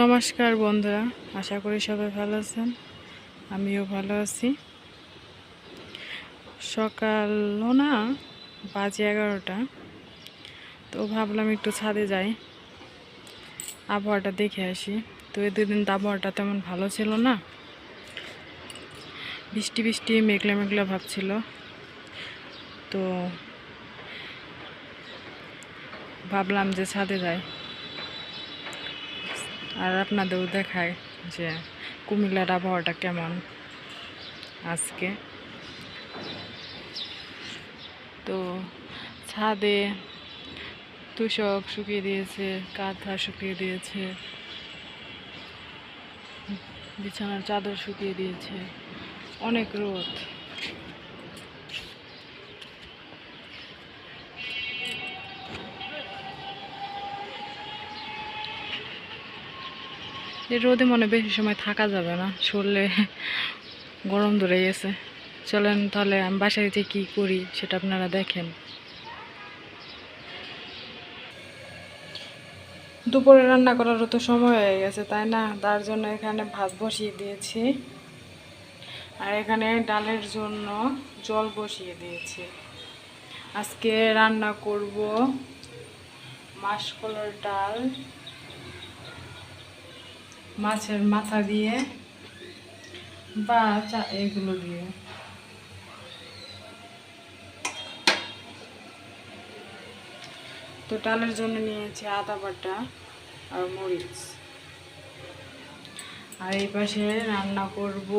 নমস্কার বন্ধুরা, আশা করি সবাই ভালো আছেন। আমিও ভালো আছি। সকালও না, বাজে 11টা। তো ভাবলাম একটু ছাদে যাই, আবহাওয়াটা দেখে আসি। তো এই দুদিন তো আবহাওয়াটা তেমন ভালো ছিল না, বৃষ্টি বৃষ্টি মেঘলা মেঘলা ভাব ছিল। তো ভাবলাম যে ছাদে যাই আর আপনাদেরও দেখায় যে কুমিল্লার আবহাওয়াটা কেমন আজকে। তো ছাদে তুষক শুকিয়ে দিয়েছে, কাঁথা শুকিয়ে দিয়েছে, বিছানার চাদর শুকিয়ে দিয়েছে, অনেক রোদ। এই রোদে মনে বেশি সময় থাকা যাবে না, শরীরে গরম ধরে গেছে। চলেন তাহলে আমি বাসায় যে কী করি সেটা আপনারা দেখেন। দুপুরে রান্না করারও তো সময় হয়ে গেছে, তাই না? তার জন্য এখানে ভাত বসিয়ে দিয়েছি, আর এখানে ডালের জন্য জল বসিয়ে দিয়েছি। আজকে রান্না করব মাসকলাইর ডাল, মাছের মাথা দিয়ে বা এগুলো দিয়ে। তো ডালের জন্য নিয়েছি আদা বাটা আর মরিচ। আর এই পাশে রান্না করব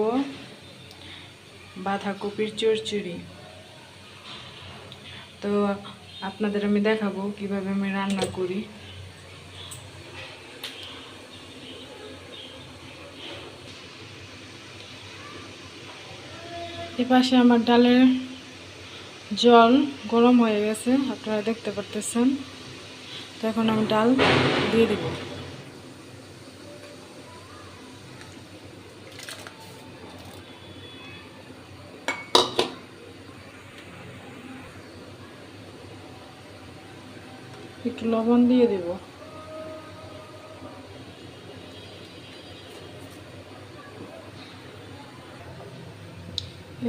বাঁধাকপির চচ্চড়ি। তো আপনাদের আমি দেখাবো কিভাবে আমি রান্না করি। এই পাশে আমার ডালের জল গরম হয়ে গেছে, আপনারা দেখতে পারতেছেন। তো এখন আমি ডাল দিয়ে দেব। একটু লবণ দিয়ে দেব।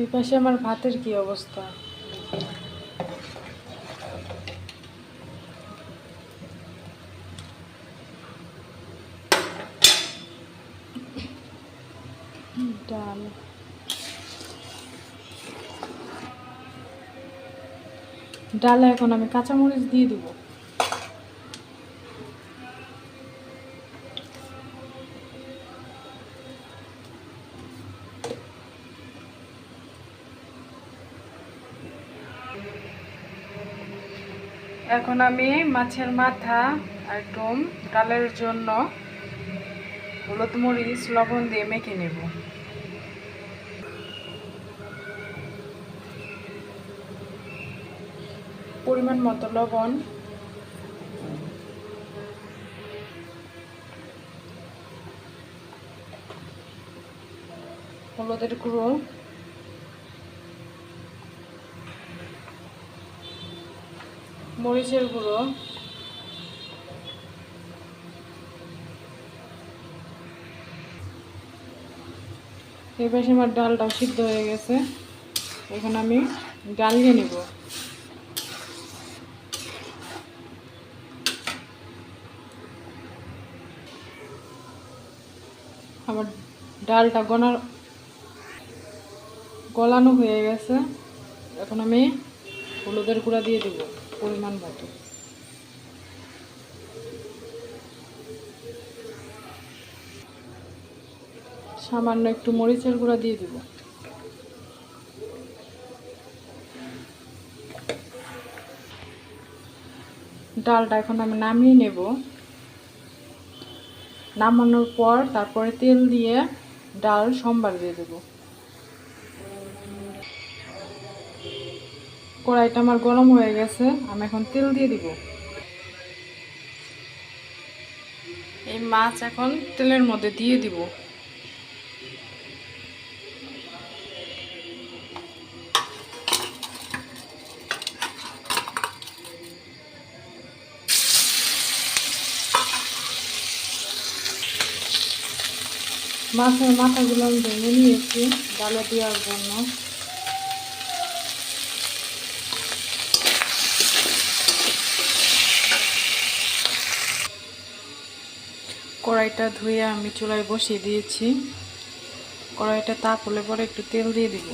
এই পাশে আমার ভাতের কি অবস্থা। ডাল ডালে এখন আমি কাঁচামরিচ দিয়ে দেব। এখন আমি মাছের মাথা আর ডোম ডালের জন্য হলুদ মরিচ লবণ দিয়ে মেখে নেব। পরিমাণ মতো লবণ, হলুদের গুঁড়ো, মরিচের গুঁড়ো, এই পাশে আমার ডালটাও সিদ্ধ হয়ে গেছে। এখন আমি গালিয়ে নিব। আমার ডালটা গলানো হয়ে গেছে। এখন আমি হলুদের গুঁড়া দিয়ে দেব পরিমাণ মতো। সামান্য একটু মরিচের গুঁড়া দিয়ে দেব। ডালটা এখন আমি নামিয়ে নেব। নামানোর পর তারপরে তেল দিয়ে ডাল সম্বার দিয়ে দেব। কড়াইটা আমার গরম হয়ে গেছে, আমি এখন তেল দিয়ে দিব। এই মাছ এখন তেলের মধ্যে দিয়ে দিব। মাছের মাথাগুলো আমি ভেঙে নিয়েছি ডালে দেওয়ার জন্য। কড়াইটা ধুয়ে আমি চুলায় বসিয়ে দিয়েছি। কড়াইটা তাপ হলে পরে একটু তেল দিয়ে দিব।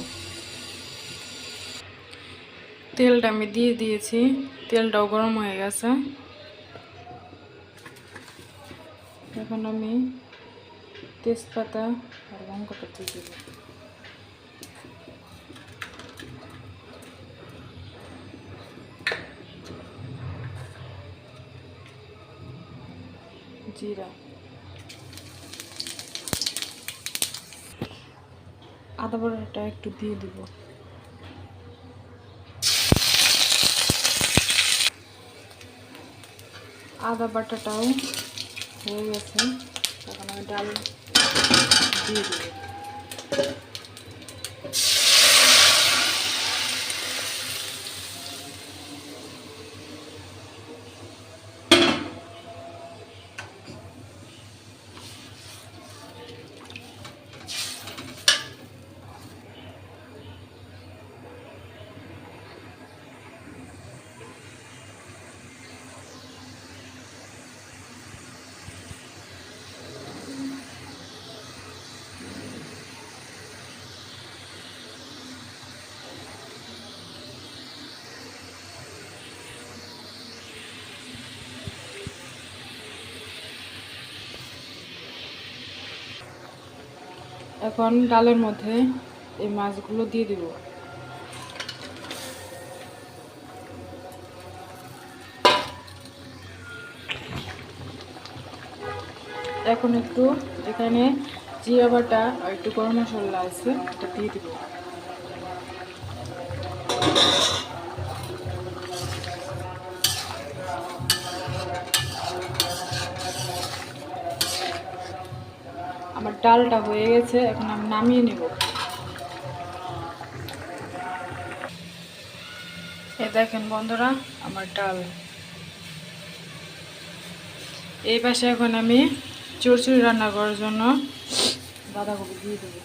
তেলটা আমি দিয়ে দিয়েছি, তেলটাও গরম হয়ে গেছে। এখন আমি তেজপাতা আর লঙ্কাটা দিয়ে দেব। জিরা, আদা বাটাটা একটু দিয়ে দিব। আদা বাটাটাও হয়ে গেছে, এখন আমি ডাল দিয়ে দেব। এখন ডালের মধ্যে এই মাছগুলো দিয়ে দিব। এখন একটু এখানে জিরা বাটা আর একটু গরম মশলা আছে, এটা দিয়ে দিব। আমার ডালটা হয়ে গেছে, এখন আমি নামিয়ে নেব। এই দেখেন বন্ধুরা আমার ডাল। এই পাশে এখন আমি চচ্চড়ি রান্না করার জন্য বাঁধাকপি দিয়ে দেবো।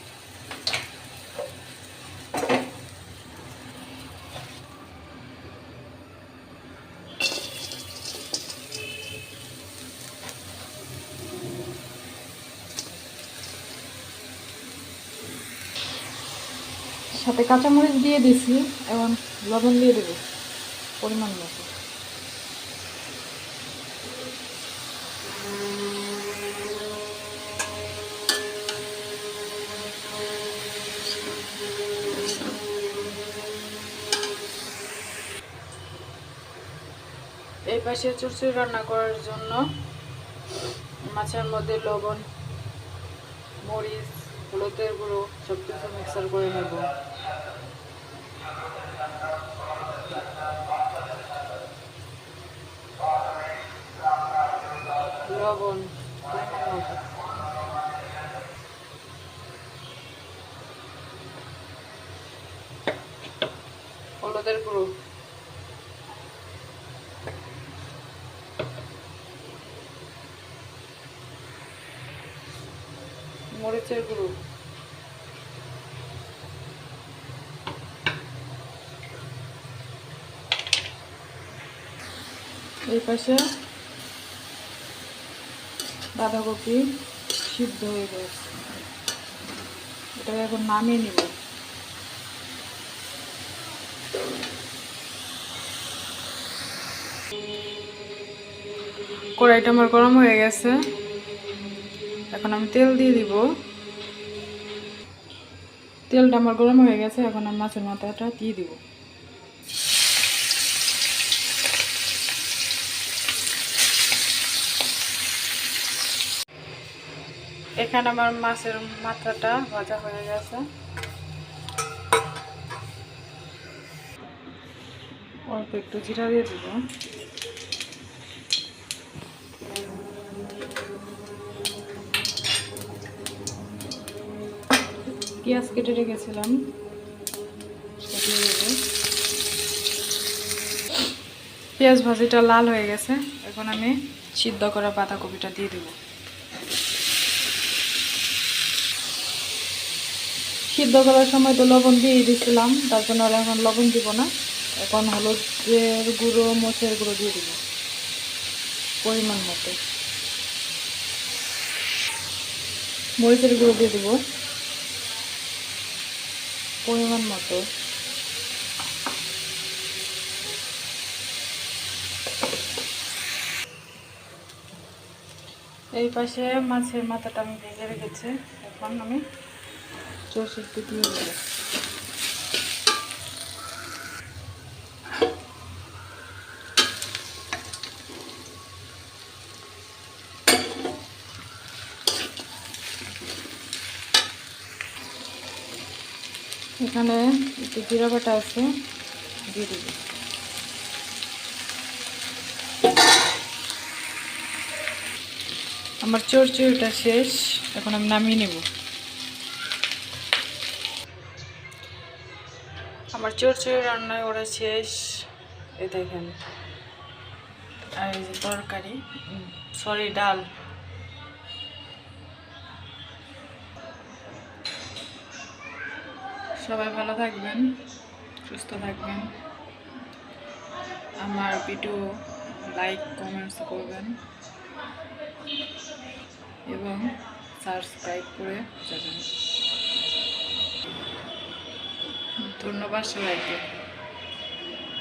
সাথে কাঁচামরিচ দিয়ে দিছি, এখন লবণ দিয়ে দেবো পরিমাণ মতো। এই পাশে চচ্চড়ি রান্না করার জন্য মাছের মধ্যে লবণ, মরিচ, হলুদের গুঁড়ো সব কিছু মিক্সার করে নেব। লবণ, হলুদের গুঁড়ো, মরিচের গুঁড়ো, এই পাশে বাঁধাকপি সিদ্ধ হয়ে গেছে, এটাকে এখন নামিয়ে নিব। কড়াইটা আমার গরম হয়ে গেছে, এখন আমি তেল দিয়ে দিব। তেলটা আমার গরম হয়ে গেছে, এখন আমি মাছের মাথাটা দিয়ে দিব। এখানে আমার মাছের মাথাটা ভাজা হয়ে গেছে, অল্প একটু জিরা দিয়ে দিব। পেঁয়াজ কেটে রেখেছিলাম, পেঁয়াজ ভাজিটা লাল হয়ে গেছে, এখন আমি সিদ্ধ করা বাঁধাকপিটা দিয়ে দেব। সিদ্ধ করার সময় তো লবণ দিয়ে দিয়েছিলাম, তার জন্য আর এখন লবণ দিব না। এখন হলুদের গুঁড়ো, মরিচের গুঁড়ো দিয়ে দিব পরিমাণ মতো। মরিচের গুঁড়ো দিয়ে দিব পরিমাণ মতো। এই পাশে মাছের মাথাটা আমি ভেজে রেখেছি, এখন আমি চর্ষিতে দিয়ে দেবো। এখানে একটু জিরা বাটা আছে, দিয়ে দিব। আমার চড়চড়িটা শেষ, এখন আমি নামিয়ে নেব। আমার চড়চড়ি রান্নায় ওরা শেষ, এই দেখেন। আর এই যে তরকারি, সরি ডাল। সবাই ভালো থাকবেন, সুস্থ থাকবেন। আমার ভিডিও লাইক কমেন্টস করবেন এবং সাবস্ক্রাইব করে যাবেন। ধন্যবাদ সবাইকে।